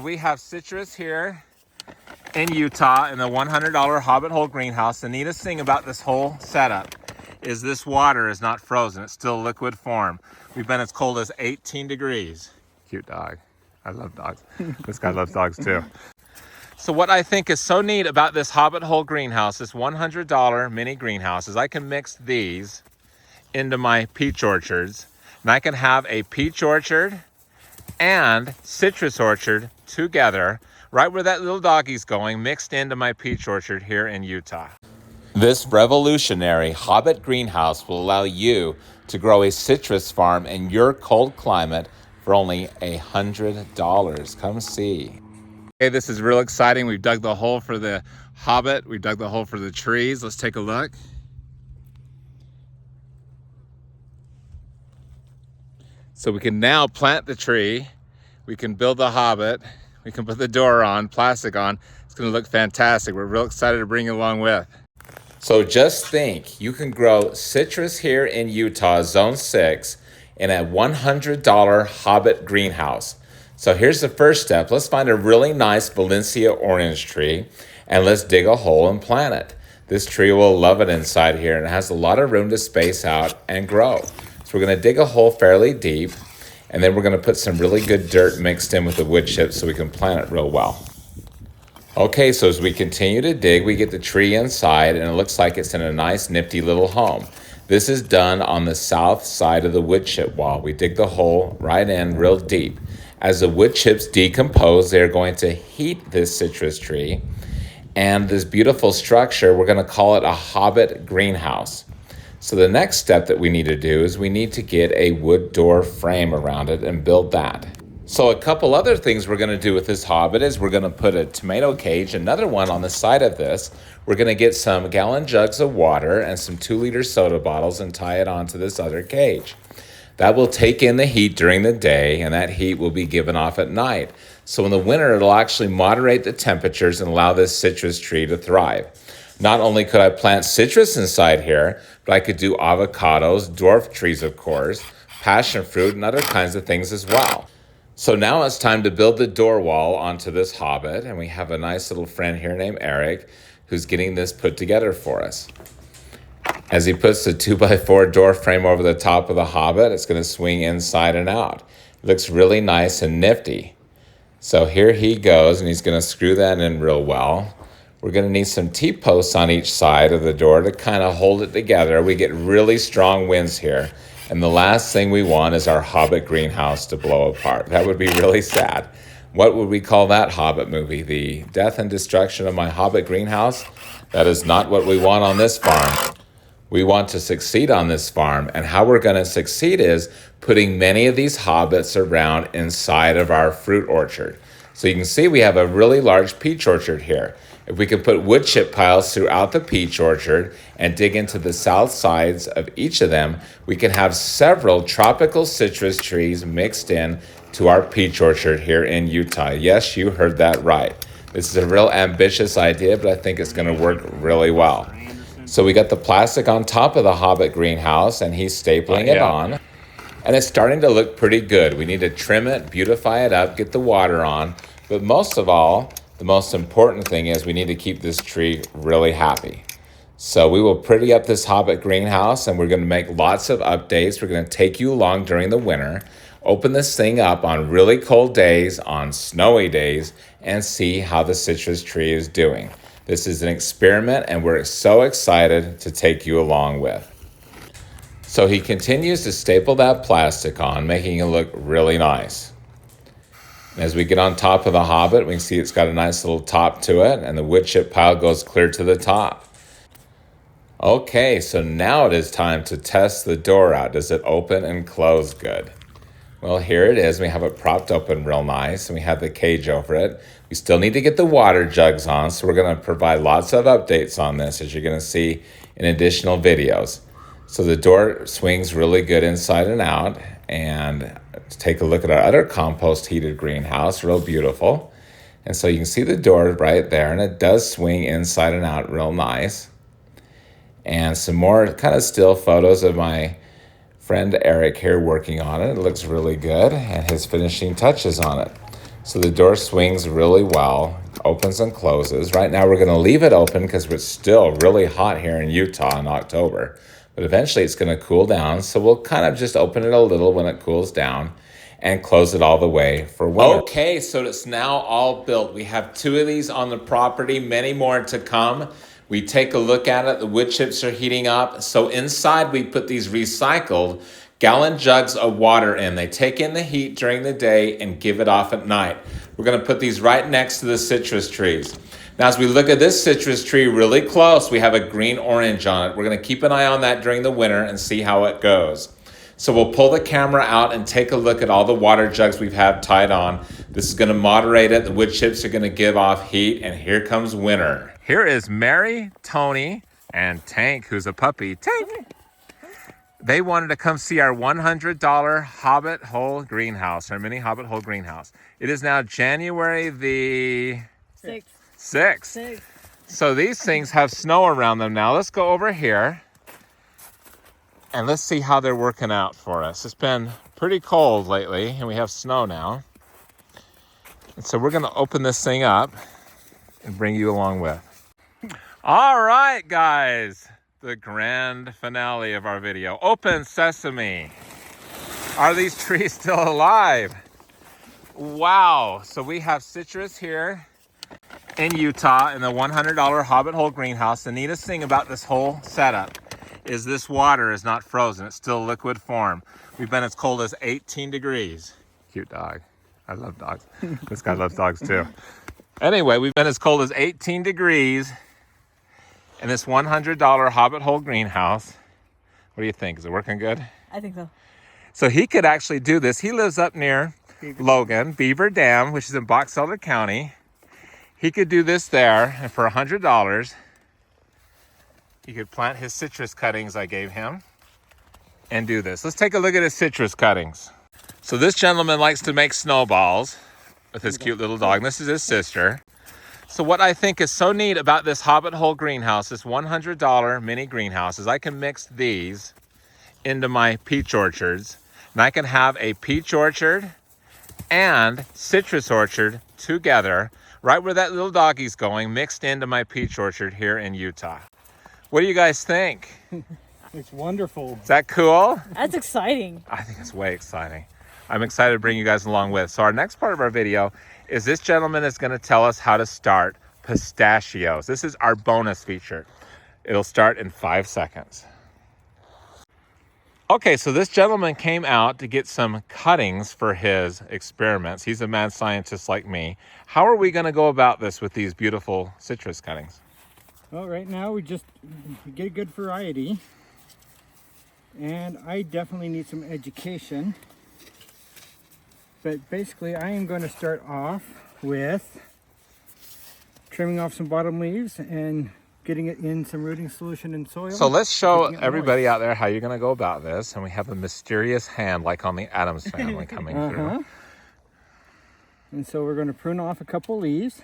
We have citrus here in Utah in the $100 Hobbit Hole greenhouse. The neatest thing about this whole setup is this water is not frozen. It's still liquid form. We've been as cold as 18 degrees. Cute dog. I love dogs. This guy loves dogs too. So what I think is so neat about this Hobbit Hole greenhouse, this $100 mini greenhouse, is I can mix these into my peach orchards, and I can have a peach orchard and citrus orchard together, right where that little doggie's going, mixed into my peach orchard here in Utah. This revolutionary Hobbit greenhouse will allow you to grow a citrus farm in your cold climate for only $100. Come see. Okay, this is real exciting. We've dug the hole for the Hobbit. We've dug the hole for the trees. Let's take a look. So we can now plant the tree. We can build the Hobbit. We can put the door on, plastic on. It's gonna look fantastic. We're real excited to bring you along with. So just think, you can grow citrus here in Utah, Zone 6, in a $100 Hobbit greenhouse. So here's the first step. Let's find a really nice Valencia orange tree and let's dig a hole and plant it. This tree will love it inside here and it has a lot of room to space out and grow. So we're gonna dig a hole fairly deep and then we're gonna put some really good dirt mixed in with the wood chips so we can plant it real well. Okay, so as we continue to dig, we get the tree inside and it looks like it's in a nice nifty little home. This is done on the south side of the wood chip wall. We dig the hole right in real deep. As the wood chips decompose, they're going to heat this citrus tree. And this beautiful structure, we're going to call it a Hobbit greenhouse. So the next step that we need to do is we need to get a wood door frame around it and build that. So a couple other things we're going to do with this Hobbit is we're going to put a tomato cage, another one on the side of this. We're going to get some gallon jugs of water and some 2-liter soda bottles and tie it onto this other cage. That will take in the heat during the day, and that heat will be given off at night. So in the winter, it'll actually moderate the temperatures and allow this citrus tree to thrive. Not only could I plant citrus inside here, but I could do avocados, dwarf trees, of course, passion fruit, and other kinds of things as well. So now it's time to build the door wall onto this Hobbit, and we have a nice little friend here named Eric who's getting this put together for us. As he puts the 2x4 door frame over the top of the Hobbit, it's going to swing inside and out. It looks really nice and nifty. So here he goes, and he's going to screw that in real well. We're going to need some T-posts on each side of the door to kind of hold it together. We get really strong winds here. And the last thing we want is our Hobbit greenhouse to blow apart. That would be really sad. What would we call that Hobbit movie? The death and destruction of my Hobbit greenhouse? That is not what we want on this farm. We want to succeed on this farm, and how we're going to succeed is putting many of these Hobbits around inside of our fruit orchard. So you can see we have a really large peach orchard here. If we can put wood chip piles throughout the peach orchard and dig into the south sides of each of them, we can have several tropical citrus trees mixed in to our peach orchard here in Utah. Yes, you heard that right. This is a real ambitious idea, but I think it's going to work really well. So we got the plastic on top of the Hobbit greenhouse, and he's stapling it on. And it's starting to look pretty good. We need to trim it, beautify it up, get the water on. But most of all, the most important thing is we need to keep this tree really happy. So we will pretty up this Hobbit greenhouse, and we're going to make lots of updates. We're going to take you along during the winter, open this thing up on really cold days, on snowy days, and see how the citrus tree is doing. This is an experiment, and we're so excited to take you along with. So he continues to staple that plastic on, making it look really nice. As we get on top of the Hobbit, we can see it's got a nice little top to it, and the wood chip pile goes clear to the top. Okay, so now it is time to test the door out. Does it open and close good? Well, here it is. We have it propped open real nice, and we have the cage over it. We still need to get the water jugs on, so we're going to provide lots of updates on this, as you're going to see in additional videos. So the door swings really good inside and out, and take a look at our other compost heated greenhouse, real beautiful. And so you can see the door right there, and it does swing inside and out real nice. And some more kind of still photos of my friend Eric here working on it. It looks really good, and his finishing touches on it. So the door swings really well, opens and closes. Right now we're going to leave it open because it's still really hot here in Utah in October. But eventually it's going to cool down, so we'll kind of just open it a little when it cools down and close it all the way for winter. Okay, so it's now all built. We have 2 of these on the property, many more to come. We take a look at it, the wood chips are heating up. So inside we put these recycled gallon jugs of water in. They take in the heat during the day and give it off at night. We're gonna put these right next to the citrus trees. Now, as we look at this citrus tree really close, we have a green orange on it. We're gonna keep an eye on that during the winter and see how it goes. So we'll pull the camera out and take a look at all the water jugs we've had tied on. This is gonna moderate it. The wood chips are gonna give off heat, and here comes winter. Here is Mary, Tony, and Tank, who's a puppy. Tank! They wanted to come see our $100 Hobbit Hole greenhouse, our mini Hobbit Hole greenhouse. It is now January the 6th. So these things have snow around them now. Let's go over here and let's see how they're working out for us. It's been pretty cold lately and we have snow now. And so we're gonna open this thing up and bring you along with. All right, guys. The grand finale of our video. Open sesame. Are these trees still alive? Wow. So we have citrus here in Utah in the $100 Hobbit Hole greenhouse. The neatest thing about this whole setup is this water is not frozen. It's still liquid form. We've been as cold as 18 degrees. Cute dog. I love dogs. This guy loves dogs too. Anyway, we've been as cold as 18 degrees in this $100 Hobbit Hole greenhouse. What do you think? Is it working good? I think so. So he could actually do this. He lives up near Logan, Beaver Dam, which is in Box Elder County. He could do this there, and for $100, he could plant his citrus cuttings I gave him and do this. Let's take a look at his citrus cuttings. So this gentleman likes to make snowballs with his cute little dog. This is his sister. So what I think is so neat about this Hobbit Hole greenhouse, this $100 mini greenhouse, is I can mix these into my peach orchards, and I can have a peach orchard and citrus orchard together, right where that little doggie's going, mixed into my peach orchard here in Utah. What do you guys think? It's wonderful. Is that cool? That's exciting. I think it's way exciting. I'm excited to bring you guys along with. So our next part of our video is this gentleman is going to tell us how to start pistachios. This is our bonus feature. It'll start in 5 seconds. Okay, so this gentleman came out to get some cuttings for his experiments. He's a mad scientist like me. How are we going to go about this with these beautiful citrus cuttings? Well, right now we just get a good variety. And I definitely need some education. But basically, I am going to start off with trimming off some bottom leaves and getting it in some rooting solution and soil. So let's show everybody out there how you're going to go about this. And we have a mysterious hand like on the Addams Family coming through. And so we're going to prune off a couple leaves.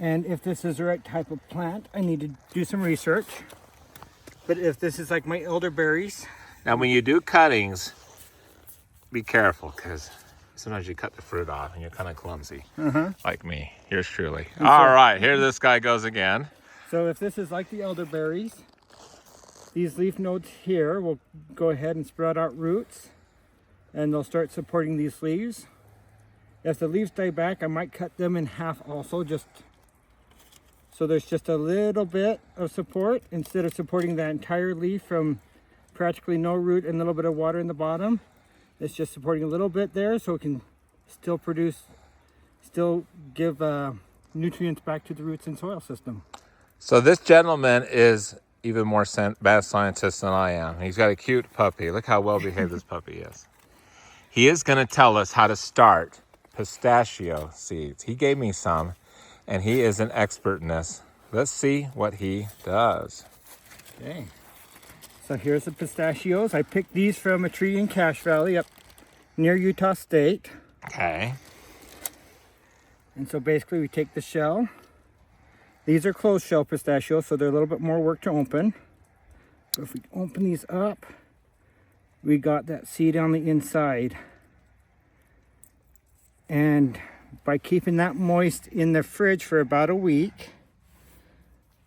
And if this is the right type of plant, I need to do some research. But if this is like my elderberries. Now, when you do cuttings, be careful because sometimes you cut the fruit off and you're kind of clumsy, like me. Yours truly. All right, here this guy goes again. So if this is like the elderberries, these leaf nodes here will go ahead and sprout out roots, and they'll start supporting these leaves. If the leaves die back, I might cut them in half also, just so there's just a little bit of support instead of supporting that entire leaf from practically no root and a little bit of water in the bottom. It's just supporting a little bit there so it can still give nutrients back to the roots and soil system. So this gentleman is even more bad scientist than I am. He's got a cute puppy. Look how well behaved this puppy is. He is going to tell us how to start pistachio seeds. He gave me some and he is an expert in this. Let's see what he does. Okay. So here's the pistachios. I picked these from a tree in Cache Valley up near Utah State. Okay. And so basically we take the shell. These are closed shell pistachios, so they're a little bit more work to open. So if we open these up, we got that seed on the inside. And by keeping that moist in the fridge for about a week,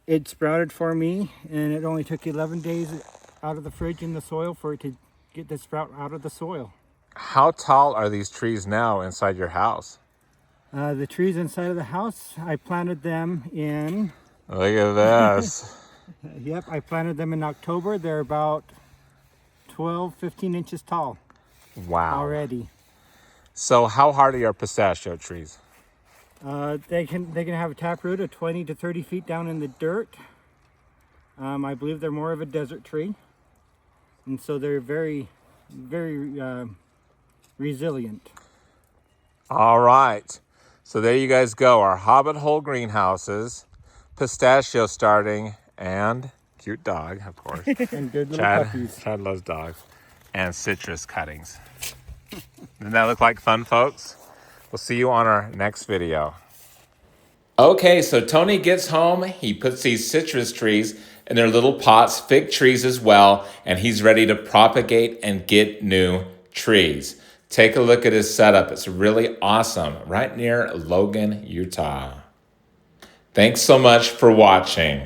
it sprouted for me, and it only took 11 days out of the fridge in the soil for it to get the sprout out of the soil. How tall are these trees now inside your house? The trees inside of the house, I planted them in... Look at this. Yep, I planted them in October. They're about 12, 15 inches tall. Wow. Already. So how hard are your pistachio trees? They can have a taproot of 20 to 30 feet down in the dirt. I believe they're more of a desert tree. And so they're very, very resilient. All right. So there you guys go. Our Hobbit hole greenhouses, pistachio starting, and cute dog, of course. And good little puppies. Chad loves dogs. And citrus cuttings. Doesn't that look like fun, folks? We'll see you on our next video. Okay, so Tony gets home. He puts these citrus trees in their little pots, fig trees as well, and he's ready to propagate and get new trees. Take a look at his setup. It's really awesome, right near Logan, Utah. Thanks so much for watching.